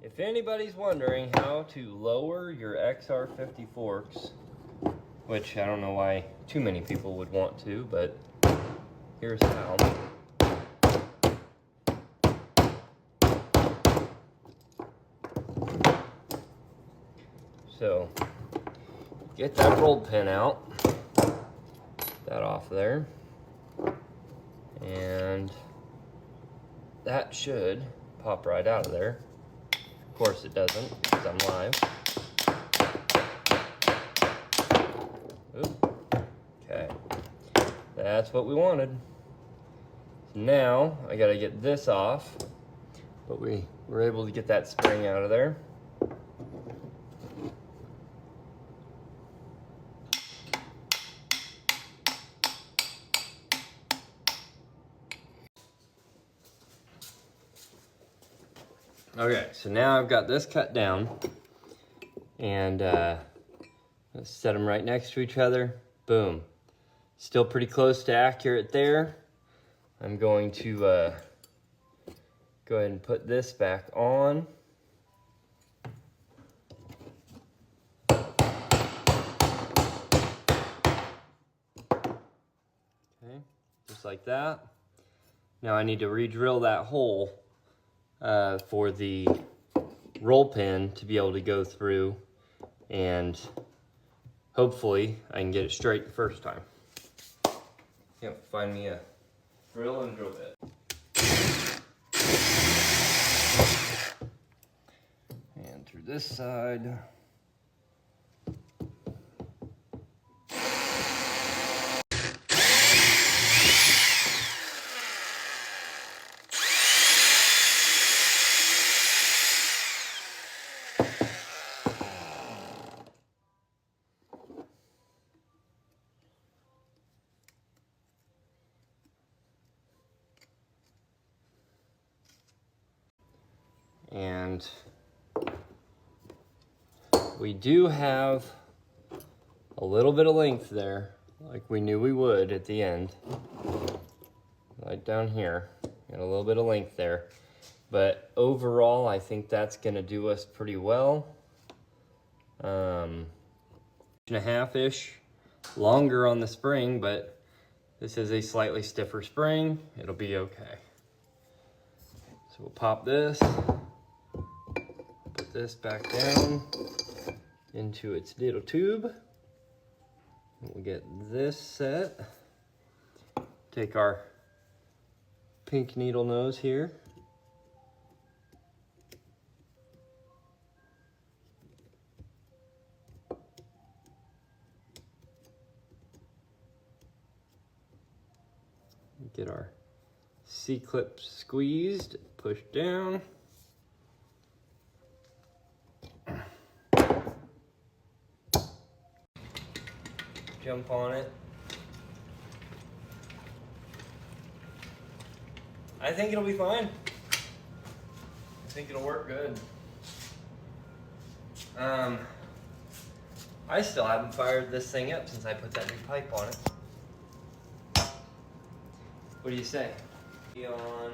If anybody's wondering how to lower your Xr50 forks, which I don't know why too many people would want to, but here's how. So, get that rolled pin out, that off there, and that should pop right out of there. Of course it doesn't, because I'm live. Oop. Okay, that's what we wanted. So now I gotta get this off, but we were able to get that spring out of there. Okay, so now I've got this cut down, and let's set them right next to each other. Boom. Still pretty close to accurate there. I'm going to go ahead and put this back on. Okay, just like that. Now I need to re-drill that hole for the roll pin to be able to go through, and hopefully I can get it straight the first time. Yep, find me a drill and drill bit. And through this side. And we do have a little bit of length there, like we knew we would at the end. Right down here, got a little bit of length there. But overall, I think that's gonna do us pretty well. 1.5-ish, longer on the spring, but this is a slightly stiffer spring. It'll be okay. So we'll pop this. Put this back down into its little tube. We'll get this set. Take our pink needle nose here. Get our C-clip squeezed, pushed down. Jump on it. I think it'll be fine. I think it'll work good. I still haven't fired this thing up since I put that new pipe on it. What do you say? On.